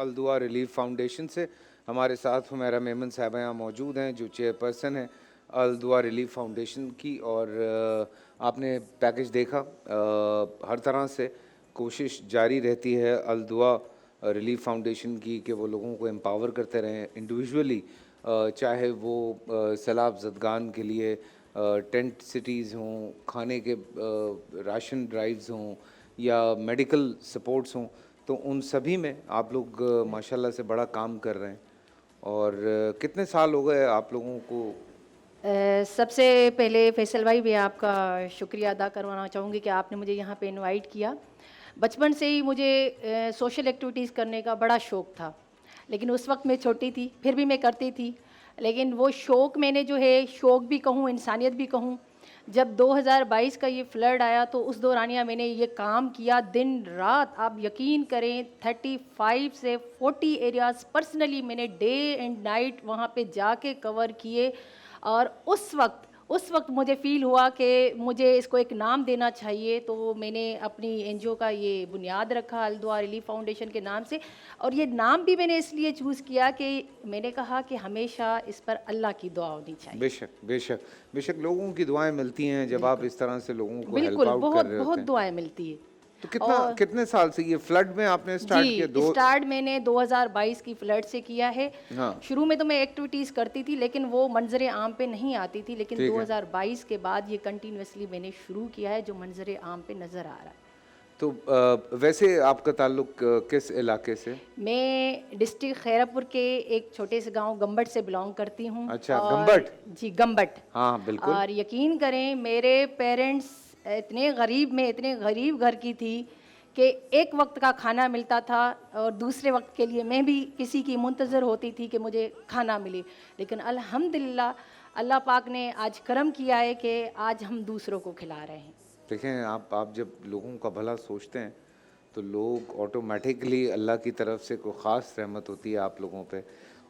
الدعا relief foundation سے. ہمارے ساتھ حمیرہ میمن صاحبہ یہاں موجود ہیں جو چیئرپرسن ہیں الدعا ریلیف فاؤنڈیشن کی. اور آپ نے پیکج دیکھا, ہر طرح سے کوشش جاری رہتی ہے الدعا ریلیف فاؤنڈیشن کی کہ وہ لوگوں کو امپاور کرتے رہیں انڈیویژولی, چاہے وہ سیلاب زدگان کے لیے ٹینٹ سٹیز ہوں, کھانے کے راشن ڈرائیوز ہوں یا میڈیکل سپورٹس ہوں, تو ان سبھی میں آپ لوگ ماشاءاللہ سے بڑا کام کر رہے ہیں. اور کتنے سال ہو گئے آپ لوگوں کو؟ سب سے پہلے فیصل بھائی میں آپ کا شکریہ ادا کروانا چاہوں گی کہ آپ نے مجھے یہاں پہ انوائٹ کیا. بچپن سے ہی مجھے سوشل ایکٹیویٹیز کرنے کا بڑا شوق تھا, لیکن اس وقت میں چھوٹی تھی, پھر بھی میں کرتی تھی. لیکن وہ شوق میں نے جو ہے, شوق بھی کہوں انسانیت بھی کہوں, جب 2022 کا یہ فلڈ آیا تو اس دورانیہ میں نے یہ کام کیا دن رات. آپ یقین کریں 35 سے 40 ایریاز پرسنلی میں نے ڈے اینڈ نائٹ وہاں پہ جا کے کور کیے. اور اس وقت مجھے فیل ہوا کہ مجھے اس کو ایک نام دینا چاہیے, تو میں نے اپنی این جی او کا یہ بنیاد رکھا الدعا ریلیف فاؤنڈیشن کے نام سے. اور یہ نام بھی میں نے اس لیے چوز کیا کہ میں نے کہا کہ ہمیشہ اس پر اللہ کی دعا ہونی چاہیے. بے شک بے شک بے شک لوگوں کی دعائیں ملتی ہیں جب آپ اس طرح سے لوگوں کو ہیلپ بالکل, آؤٹ کر بہت رہے ہوتے بہت ہیں. دعائیں ملتی ہے. تو کتنے سال سے یہ فلڈ میں آپ نے اسٹارٹ کیا؟ جی, اسٹارٹ میں نے 2022 کی فلڈ سے کیا ہے. ہاں, شروع میں تو میں ایکٹیویٹیز کرتی تھی لیکن وہ منظر عام پہ نہیں آتی تھی, لیکن 2022 کے بعد یہ کنٹینیوسلی میں نے شروع کیا ہے جو منظر عام پہ نظر آ رہا ہے. تو ویسے آپ کا تعلق کس علاقے سے؟ میں ڈسٹرکٹ خیرپور کے ایک چھوٹے سے گاؤں گمبٹ سے بلانگ کرتی ہوں. اچھا, گمبٹ. جی, گمبٹ. ہاں بالکل. اور یقین کریں میرے پیرنٹس اتنے غریب گھر کی تھی کہ ایک وقت کا کھانا ملتا تھا اور دوسرے وقت کے لیے میں بھی کسی کی منتظر ہوتی تھی کہ مجھے کھانا ملے. لیکن الحمدللہ اللہ پاک نے آج کرم کیا ہے کہ آج ہم دوسروں کو کھلا رہے ہیں. دیکھیں آپ جب لوگوں کا بھلا سوچتے ہیں تو لوگ آٹومیٹکلی اللہ کی طرف سے کوئی خاص رحمت ہوتی ہے آپ لوگوں پہ,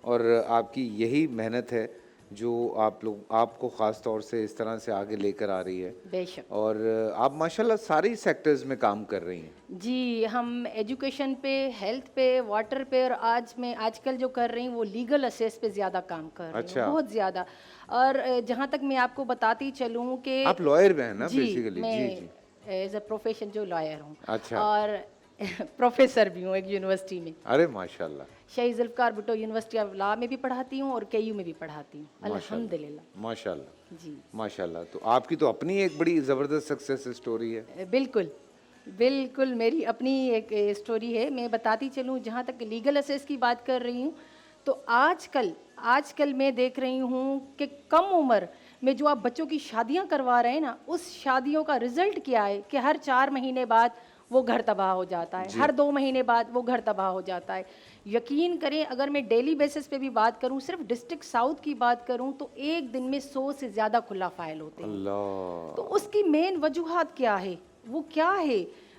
اور آپ کی یہی محنت ہے جو آپ کو خاص طور سے اس طرح سے آگے لے کر آ رہی ہے. بے شک. اور آپ ماشاءاللہ ساری سیکٹرز میں کام کر رہی ہیں. جی, ہم ایجوکیشن پہ, ہیلتھ پہ, واٹر پہ, اور آج کل جو کر رہی ہوں وہ لیگل اسیس پہ زیادہ کام کر رہی ہوں, بہت زیادہ. اور جہاں تک میں آپ کو بتاتی چلوں کہ آپ لائر بھی ہیں نا بیسیکلی؟ میں ایز اے پروفیشن جو لائر ہوں. اچھا. اور پروفیسر بھی ہوں ایک یونیورسٹی میں. ارے ماشاءاللہ. Shaheed Zulfikar Bhutto university of law میں بھی پڑھاتی ہوں اور کے یو میں بھی پڑھاتی ہوں الحمدللہ. ماشاءاللہ. جی ماشاءاللہ. تو آپ کی تو اپنی ایک بڑی زبردست سکسیس اسٹوری ہے. بالکل میری اپنی ایک اسٹوری ہے. میں بتاتی چلوں, جہاں تک لیگل اسیس کی بات کر رہی ہوں تو آج کل میں دیکھ رہی ہوں کہ کم عمر میں جو آپ بچوں کی شادیاں کروا رہے ہیں نا, اس شادیوں کا رزلٹ کیا ہے کہ ہر 4 مہینے بعد وہ گھر تباہ ہو جاتا ہے, ہر 2 مہینے بعد وہ گھر تباہ ہو جاتا ہے. یقین کریں اگر میں ڈیلی بیسس پہ بھی بات کروں, صرف ڈسٹرکٹ ساؤتھ کی بات کروں تو ایک دن میں 100 سے زیادہ کھلا فائل ہوتے ہیں. اللہ. تو اس کی مین وجوہات کیا ہے؟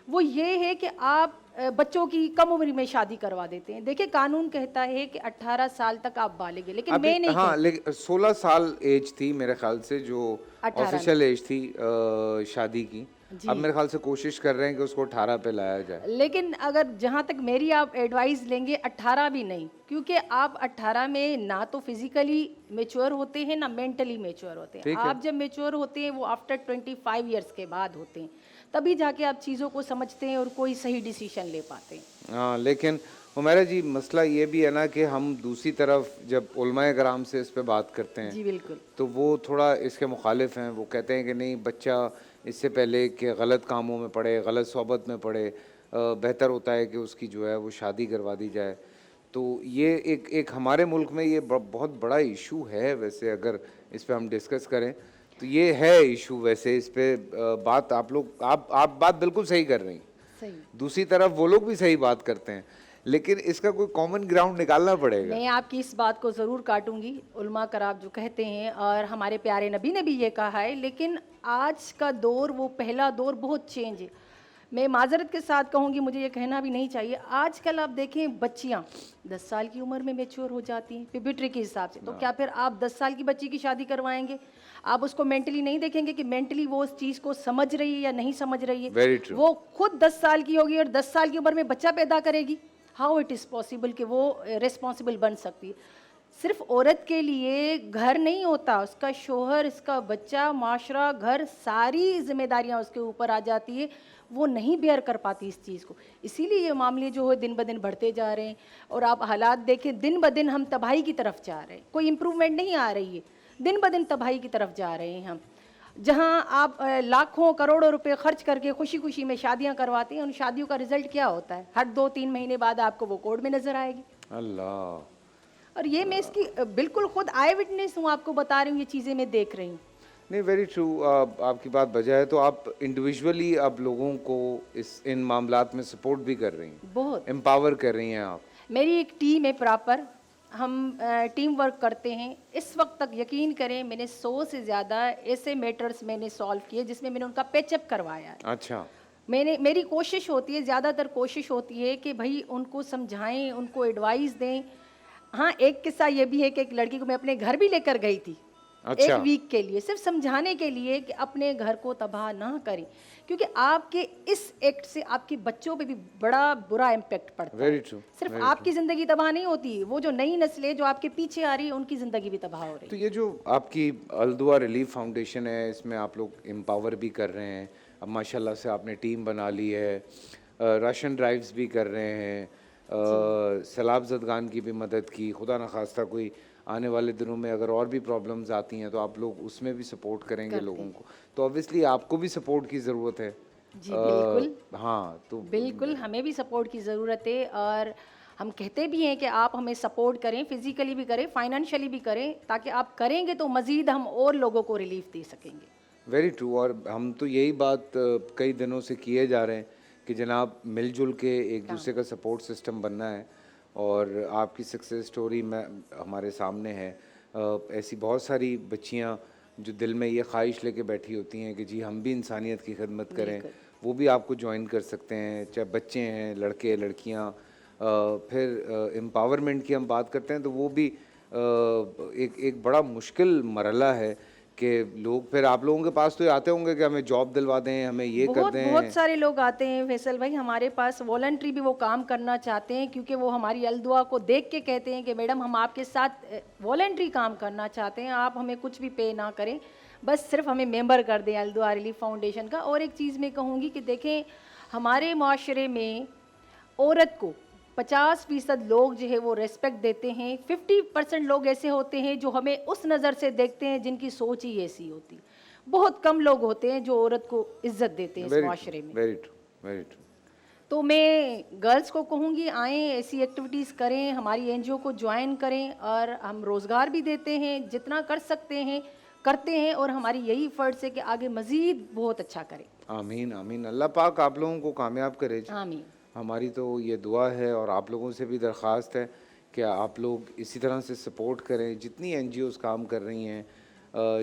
وہ یہ ہے کہ آپ بچوں کی کم عمری میں شادی کروا دیتے ہیں. دیکھیں قانون کہتا ہے کہ 18 سال تک آپ بالغ ہیں, لیکن میں نہیں. ہاں, لیکن 16 سال ایج تھی میرے خیال سے جو آفیشیل ایج تھی شادی کی. اب میرے خیال سے کوشش کر رہے ہیں کہ اس کو 18 پہ لایا جائے. لیکن اگر جہاں تک میری آپ ایڈوائز لیں گے 18 بھی نہیں, کیونکہ آپ 18 میں نہ تو فزیکلی میچور ہوتے ہیں نہ مینٹلی میچور ہوتے ہیں. آپ جب میچور ہوتے ہیں وہ آفٹر 25 ایئرس کے بعد ہوتے ہیں, تبھی جا کے آپ چیزوں کو سمجھتے ہیں اور کوئی صحیح ڈیسیشن لے پاتے ہیں. ہاں, لیکن حمیرہ جی مسئلہ یہ بھی ہے نا کہ ہم دوسری طرف جب علماء کرام سے اس پہ بات کرتے ہیں جی بالکل, تو وہ تھوڑا اس کے مخالف ہیں. وہ کہتے ہیں کہ نہیں, بچہ اس سے پہلے کہ غلط کاموں میں پڑے, غلط صحبت میں پڑے, بہتر ہوتا ہے کہ اس کی جو ہے وہ شادی کروا دی جائے. تو یہ ایک ہمارے ملک میں یہ بہت بڑا ایشو ہے. ویسے اگر اس پہ ہم ڈسکس کریں تو یہ ہے ایشو. ویسے اس پہ بات آپ بات بالکل صحیح کر رہی ہیں. دوسری طرف وہ لوگ بھی صحیح بات کرتے ہیں, لیکن اس کا کوئی کامن گراؤنڈ نکالنا پڑے گا. میں آپ کی اس بات کو ضرور کاٹوں گی. علماء کرام جو کہتے ہیں اور ہمارے پیارے نبی نے بھی یہ کہا ہے, لیکن آج کا دور وہ پہلا دور بہت چینج ہے. میں معذرت کے ساتھ کہوں گی, مجھے یہ کہنا بھی نہیں چاہیے, آج کل آپ دیکھیں بچیاں 10 سال کی عمر میں میچور ہو جاتی ہیں پیوبرٹی کے حساب سے. تو کیا پھر آپ 10 سال کی بچی کی شادی کروائیں گے؟ آپ اس کو مینٹلی نہیں دیکھیں گے کہ مینٹلی وہ اس چیز کو سمجھ رہی ہے یا نہیں سمجھ رہی ہے. وہ خود 10 سال کی ہوگی اور 10 سال کی عمر میں بچہ پیدا کرے گی. हाउ इट इज़ पॉसिबल कि वो रिस्पॉन्सिबल बन सकती है। सिर्फ औरत के लिए घर नहीं होता, उसका शोहर, उसका बच्चा, माशरा, घर, सारी जिम्मेदारियां उसके ऊपर आ जाती है। वो नहीं बेयर कर पाती इस चीज़ को, इसीलिए ये मामले जो है दिन ब दिन बढ़ते जा रहे हैं। और आप हालात देखें, दिन ब दिन हम तबाही की तरफ जा रहे हैं, कोई इम्प्रूवमेंट नहीं आ रही है, दिन ब दिन तबाही की तरफ जा रहे हैं हम। जहां आप लाखों करोड़ों रुपए खर्च करके खुशी खुशी में शादियां करवाते हैं, उन शादियों का रिजल्ट क्या होता है? हर 2-3 महीने बाद आपको वो कोर्ट में नजर आएगी। अल्लाह। और ये मैं इसकी बिल्कुल खुद आई विटनेस हूँ, आपको बता रही हूँ, ये चीज़ें मैं देख रही हूँ। नहीं, वेरी ट्रू। आपकी बात बजा है। तो आप इंडिविजुअली अब लोगों को इन मामलात में सपोर्ट भी कर रही हैं, बहुत। एम्पावर कर रही हैं आप। मेरी एक टीम है प्रॉपर, हम टीम वर्क करते हैं। इस वक्त तक यकीन करें, मैंने 100 से ज़्यादा ऐसे मैटर्स मैंने सॉल्व किए जिसमें मैंने उनका पैचअप करवाया है। अच्छा। मेरी कोशिश होती है, ज़्यादातर कोशिश होती है कि भाई उनको समझाएं, उनको एडवाइस दें। हाँ, एक किस्सा ये भी है कि एक लड़की को मैं अपने घर भी लेकर गई थी, अच्छा। एक वीक के लिए, सिर्फ समझाने के लिए कि अपने घर को तबाह ना करें, क्योंकि आपके इस एक्ट से आपके बच्चों पे भी बड़ा बुरा इम्पैक्ट पड़ता है। Very true. सिर्फ आपकी ज़िंदगी तबाह नहीं होती, वो जो नई नस्लें जो आपके पीछे आ रही है उनकी ज़िंदगी भी तबाह हो रही तो है। ये जो आपकी अलदुआ रिलीफ फाउंडेशन है, इसमें आप लोग एम्पावर भी कर रहे हैं। अब माशाल्लाह से आपने टीम बना ली है, राशन ड्राइव्स भी कर रहे हैं, सैलाब ज़दगान की भी मदद की। खुदा न खास्ता कोई आने वाले दिनों में अगर और भी प्रॉब्लम्स आती हैं तो आप लोग उसमें भी सपोर्ट करेंगे लोगों को। तो ऑब्वियसली आपको भी सपोर्ट की ज़रूरत है। जी बिल्कुल। हाँ, तो बिल्कुल, हमें भी सपोर्ट की ज़रूरत है, और हम कहते भी हैं कि आप हमें सपोर्ट करें, फिज़िकली भी करें, फाइनेंशियली भी करें, ताकि आप करेंगे तो मज़ीद हम और लोगों को रिलीफ दे सकेंगे। Very true. और हम तो यही बात कई दिनों से किए जा रहे हैं कि जनाब मिलजुल के एक दूसरे का सपोर्ट सिस्टम बनना है। और आपकी सक्सेस स्टोरी में हमारे सामने है। ऐसी बहुत सारी बच्चियां जो दिल में ये ख्वाहिश लेके बैठी होती हैं कि जी हम भी इंसानियत की खिदमत करें, वो भी आपको ज्वाइन कर सकते हैं, चाहे बच्चे हैं, लड़के लड़कियां। फिर एम्पावरमेंट की हम बात करते हैं तो वो भी एक बड़ा मुश्किल मरला है कि लोग फिर आप लोगों के पास तो ये आते होंगे कि हमें जॉब दिलवा दें, हमें ये कर बहुत दें। बहुत सारे लोग आते हैं फैसल भाई हमारे पास, वॉलंटरी भी वो काम करना चाहते हैं, क्योंकि वो हमारी अलदुआ को देख के कहते हैं कि मैडम हम आपके साथ वॉलंटरी काम करना चाहते हैं, आप हमें कुछ भी पे ना करें, बस सिर्फ हमें मेंबर कर दें अलदुआ रिलीफ फाउंडेशन का। और एक चीज़ मैं कहूँगी कि देखें, हमारे माशरे में औरत को 50% लोग जो है वो रेस्पेक्ट देते हैं, 50% लोग ऐसे होते हैं जो हमें उस नज़र से देखते हैं जिनकी सोच ही ऐसी होती। बहुत कम लोग होते हैं जो औरत को इज्जत देते हैं इस माशरे में। Very true, very true. तो मैं गर्ल्स को कहूँगी, आएँ, ऐसी एक्टिविटीज़ करें, हमारी एनजीओ को ज्वाइन करें, और हम रोज़गार भी देते हैं, जितना कर सकते हैं करते हैं, और हमारी यही फ़र्ज़ है कि आगे मज़ीद बहुत अच्छा करें। आमीन आमीन। अल्लाह पाक आप लोगों को कामयाब करे जी। आमीन। हमारी तो ये दुआ है और आप लोगों से भी दरख्वास्त है कि आप लोग इसी तरह से सपोर्ट करें। जितनी एनजीओज़ काम कर रही हैं,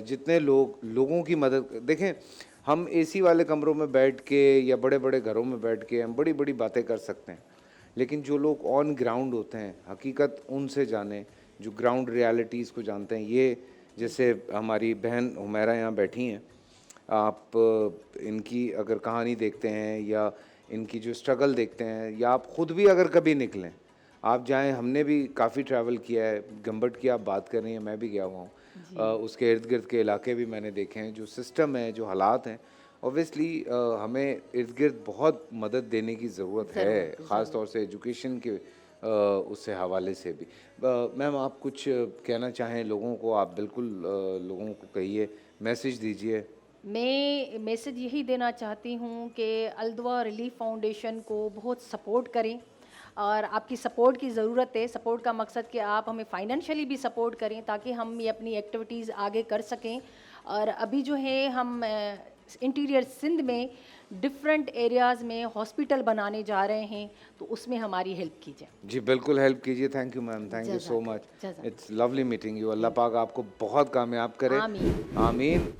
जितने लोगों की मदद, देखें हम एसी वाले कमरों में बैठ के या बड़े बड़े घरों में बैठ के हम बड़ी बड़ी बातें कर सकते हैं, लेकिन जो लोग ऑन ग्राउंड होते हैं, हकीकत उनसे जाने, जो ग्राउंड रियलिटीज़ को जानते हैं। ये जैसे हमारी बहन हुमैरा यहाँ बैठी हैं, आप इनकी अगर कहानी देखते हैं या इनकी जो स्ट्रगल देखते हैं, या आप ख़ुद भी अगर कभी निकलें, आप जाएं, हमने भी काफ़ी ट्रैवल किया है। गंबट की आप बात कर रही हैं, मैं भी गया हुआ हूँ। उसके इर्द गिर्द के इलाके भी मैंने देखे हैं। जो सिस्टम है, जो हालात हैं, ऑब्वियसली हमें इर्द गिर्द बहुत मदद देने की ज़रूरत है, ख़ास तौर से एजुकेशन के उससे हवाले से भी। मैम आप कुछ कहना चाहें लोगों को, आप बिल्कुल लोगों को कहिए, मैसेज दीजिए। मैं मैसेज यही देना चाहती हूँ कि अलदुआ रिलीफ फाउंडेशन को बहुत सपोर्ट करें, और आपकी सपोर्ट की ज़रूरत है। सपोर्ट का मकसद कि आप हमें फाइनेंशियली भी सपोर्ट करें ताकि हम ये अपनी एक्टिविटीज़ आगे कर सकें। और अभी जो है हम इंटीरियर सिंध में डिफरेंट एरियाज़ में हॉस्पिटल बनाने जा रहे हैं, तो उसमें हमारी हेल्प कीजिए। जी बिल्कुल हेल्प कीजिए। Thank you ma'am, thank you so much. It's lovely meeting you. Allah पाक आपको बहुत कामयाब करे। आमीन। आमीन।